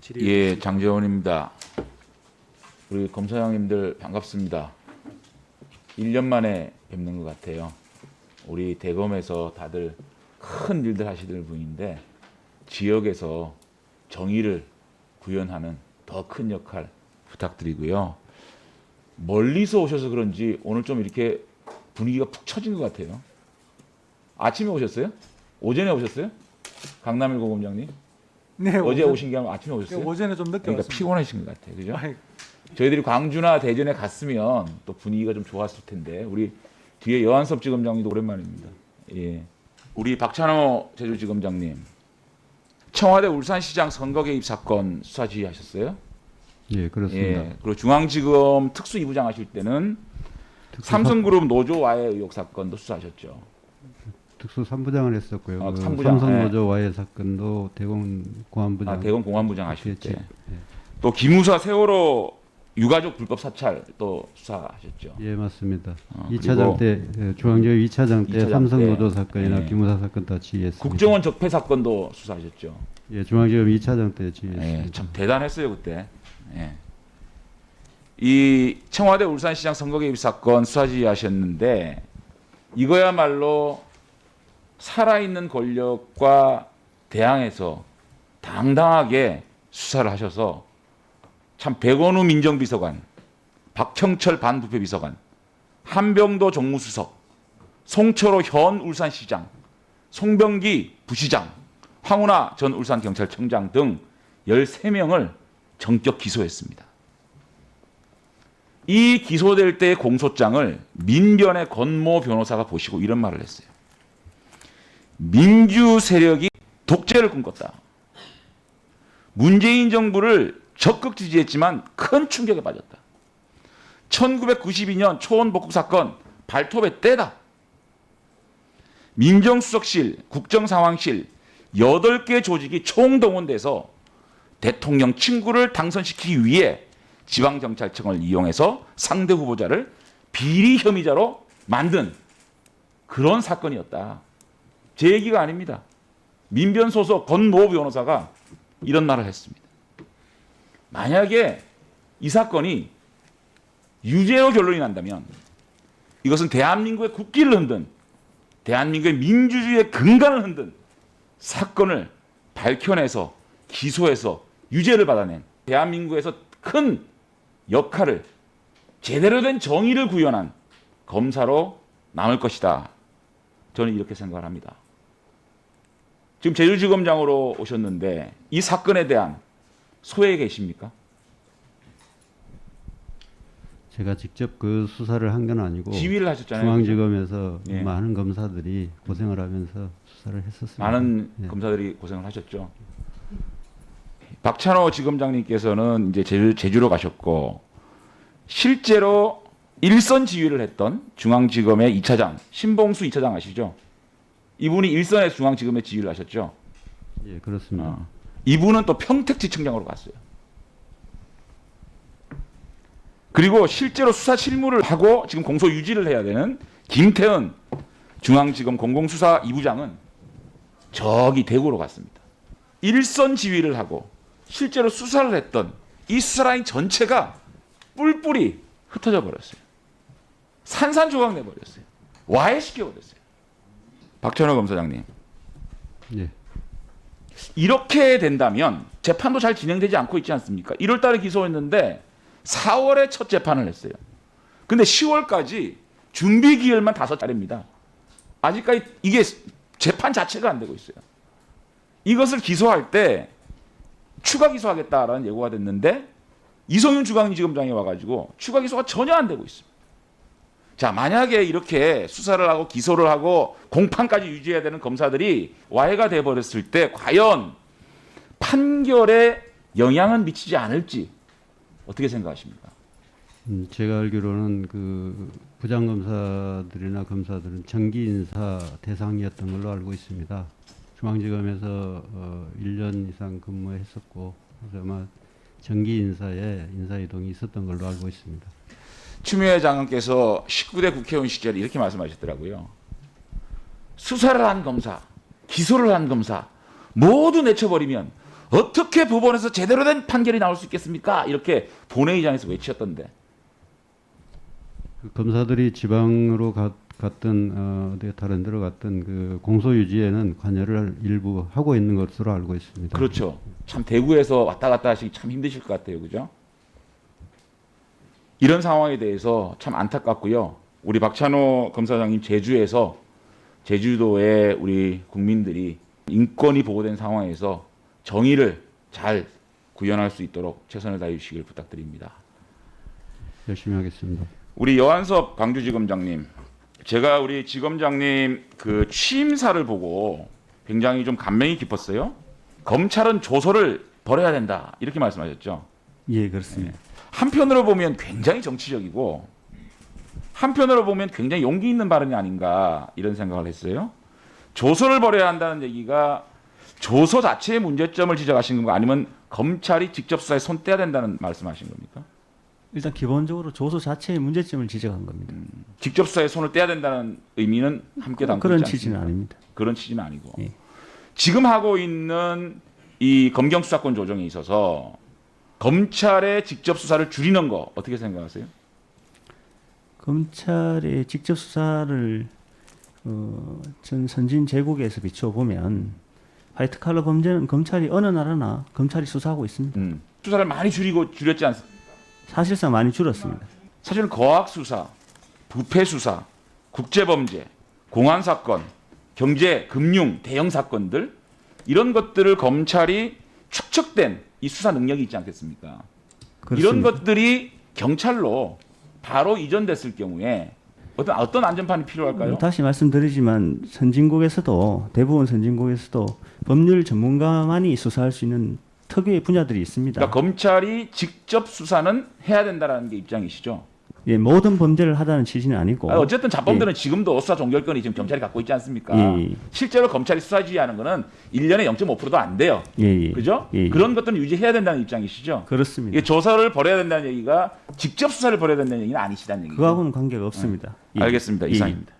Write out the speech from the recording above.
질의해 예, 주십시오. 장재원입니다. 우리 검사장님들 반갑습니다. 1년 만에 뵙는 것 같아요. 우리 대검에서 다들 큰 일들 하시는 분인데 지역에서 정의를 구현하는 더 큰 역할 부탁드리고요. 멀리서 오셔서 그런지 오늘 좀 이렇게 분위기가 푹 처진 것 같아요. 아침에 오셨어요? 오전에 오셨어요? 강남일고 검장님? 네, 어제 오신 게 아니라 아침에 오셨어요? 오전에 좀 늦게 그러니까 왔습니다. 피곤하신 것 같아요. 그죠? 아이, 저희들이 광주나 대전에 갔으면 또 분위기가 좀 좋았을 텐데 우리 뒤에 여한섭 지검장님도 오랜만입니다. 예. 우리 박찬호 제주지검장님 청와대 울산시장 선거 개입 사건 수사 지휘하셨어요? 예, 그렇습니다. 예. 그리고 중앙지검 특수 2부장 하실 때는 삼성그룹 노조와의 의혹 사건도 수사하셨죠. 특수 3부장을 했었고요. 아, 그 3부장, 삼성노조 와해 사건도 대검 공안부장. 대검 공안부장 하실 했지. 때. 예. 또 기무사 세월호 유가족 불법 사찰 또 수사하셨죠. 예, 맞습니다. 그리고 2차장 때 중앙지검 2차장 때 2차장 삼성노조 때, 사건이나 예. 기무사 사건 다 지휘했습니다. 국정원 적폐 사건도 수사하셨죠. 예, 중앙지검 2차장 때 지휘했습니다. 예, 참 대단했어요 그때. 예. 이 청와대 울산시장 선거 개입 사건 수사 지휘하셨는데 이거야말로 살아있는 권력과 대항해서 당당하게 수사를 하셔서 참 백원우 민정비서관, 박형철 반부패비서관, 한병도 정무수석, 송철호 현 울산시장, 송병기 부시장, 황운하 전 울산경찰청장 등 13명을 전격 기소했습니다. 이 기소될 때의 공소장을 민변의 권모 변호사가 보시고 이런 말을 했어요. 민주 세력이 독재를 꿈꿨다. 문재인 정부를 적극 지지했지만 큰 충격에 빠졌다. 1992년 초원복국 사건 발톱의 때다. 민정수석실, 국정상황실 8개 조직이 총동원돼서 대통령 친구를 당선시키기 위해 지방경찰청을 이용해서 상대 후보자를 비리 혐의자로 만든 그런 사건이었다. 제 얘기가 아닙니다. 민변 소속 권모 변호사가 이런 말을 했습니다. 만약에 이 사건이 유죄로 결론이 난다면 이것은 대한민국의 국기를 흔든 대한민국의 민주주의의 근간을 흔든 사건을 밝혀내서 기소해서 유죄를 받아낸 대한민국에서 큰 역할을 제대로 된 정의를 구현한 검사로 남을 것이다. 저는 이렇게 생각을 합니다. 지금 제주지검장으로 오셨는데 이 사건에 대한 소회에 계십니까? 제가 직접 그 수사를 한 건 아니고 지휘를 하셨잖아요. 중앙지검에서 예. 많은 검사들이 고생을 하면서 수사를 했었습니다. 많은 예. 검사들이 고생을 하셨죠. 박찬호 지검장님께서는 이제 제주로 가셨고 실제로 일선 지휘를 했던 중앙지검의 2차장 신봉수 2차장 아시죠? 이분이 일선의 중앙지검의 지휘를 하셨죠. 예, 그렇습니다. 이분은 또 평택지청장으로 갔어요. 그리고 실제로 수사 실무를 하고 지금 공소 유지를 해야 되는 김태은 중앙지검 공공수사 2부장은 저기 대구로 갔습니다. 일선 지휘를 하고 실제로 수사를 했던 이 수사라인 전체가 뿔뿔이 흩어져 버렸어요. 산산조각 내버렸어요. 와해시켜버렸어요. 박찬호 검사장님. 예. 이렇게 된다면 재판도 잘 진행되지 않고 있지 않습니까? 1월 달에 기소했는데 4월에 첫 재판을 했어요. 근데 10월까지 준비 기일만 5차례입니다. 아직까지 이게 재판 자체가 안 되고 있어요. 이것을 기소할 때 추가 기소하겠다라는 예고가 됐는데 이성윤 중앙지검장이 와가지고 추가 기소가 전혀 안 되고 있습니다. 자, 만약에 이렇게 수사를 하고 기소를 하고 공판까지 유지해야 되는 검사들이 와해가 돼버렸을 때 과연 판결에 영향은 미치지 않을지 어떻게 생각하십니까? 제가 알기로는 그 부장검사들이나 검사들은 정기 인사 대상이었던 걸로 알고 있습니다. 중앙지검에서 1년 이상 근무했었고 그래서 아마 정기 인사에 인사이동이 있었던 걸로 알고 있습니다. 추미애 장관께서 19대 국회의원 시절에 이렇게 말씀하셨더라고요. 수사를 한 검사, 기소를 한 검사 모두 내쳐버리면 어떻게 법원에서 제대로 된 판결이 나올 수 있겠습니까? 이렇게 본회의장에서 외쳤던데. 그 검사들이 지방으로 갔던 어디 다른 데로 갔던 그 공소 유지에는 관여를 일부 하고 있는 것으로 알고 있습니다. 그렇죠. 참 대구에서 왔다 갔다 하시기 참 힘드실 것 같아요. 그죠? 이런 상황에 대해서 참 안타깝고요. 우리 박찬호 검사장님 제주도의 우리 국민들이 인권이 보호된 상황에서 정의를 잘 구현할 수 있도록 최선을 다해 주시길 부탁드립니다. 열심히 하겠습니다. 우리 여한섭 광주지검장님, 제가 우리 지검장님 그 취임사를 보고 굉장히 좀 감명이 깊었어요. 검찰은 조서를 버려야 된다 이렇게 말씀하셨죠. 예, 그렇습니다. 한편으로 보면 굉장히 정치적이고 한편으로 보면 굉장히 용기 있는 발언이 아닌가 이런 생각을 했어요. 조서를 버려야 한다는 얘기가 조서 자체의 문제점을 지적하신 건가 아니면 검찰이 직접 수사에 손 떼야 된다는 말씀하신 겁니까? 일단 기본적으로 조서 자체의 문제점을 지적한 겁니다. 직접 수사에 손을 떼야 된다는 의미는 함께 담고 그런 있지 취지는 않습니까? 아닙니다. 그런 취지는 아니고 예. 지금 하고 있는 이 검경 수사권 조정에 있어서 검찰의 직접 수사를 줄이는 거 어떻게 생각하세요? 검찰의 직접 수사를 전 선진 제국에서 비춰보면 화이트 칼라 범죄는 검찰이 어느 나라나 검찰이 수사하고 있습니다. 수사를 많이 줄였지 않습니까? 사실상 많이 줄었습니다. 사실은 거학 수사, 부패 수사, 국제 범죄, 공안 사건, 경제, 금융, 대형 사건들 이런 것들을 검찰이 축적된 이 수사 능력이 있지 않겠습니까? 이런 그렇습니다. 것들이 경찰로 바로 이전됐을 경우에 어떤 안전판이 필요할까요? 다시 말씀드리지만 선진국에서도 대부분 선진국에서도 법률 전문가만이 수사할 수 있는 특유의 분야들이 있습니다. 그러니까 검찰이 직접 수사는 해야 된다라는 게 입장이시죠. 예, 모든 범죄를 하다는 취지는 아니고 아니, 어쨌든 자범들은 지금도 수사 종결권이 지금 경찰이 갖고 있지 않습니까? 예. 실제로 검찰이 수사 지휘하는 거는 1년에 0.5%도 안 돼요. 예, 예. 그죠? 예, 예. 그런 것들은 유지해야 된다는 입장이시죠. 그렇습니다. 이게 조사를 벌여야 된다는 얘기가 직접 수사를 벌여야 된다는 얘기는 아니시다는 얘기죠. 그거하고는 관계가 없습니다. 예. 알겠습니다. 예. 이상입니다.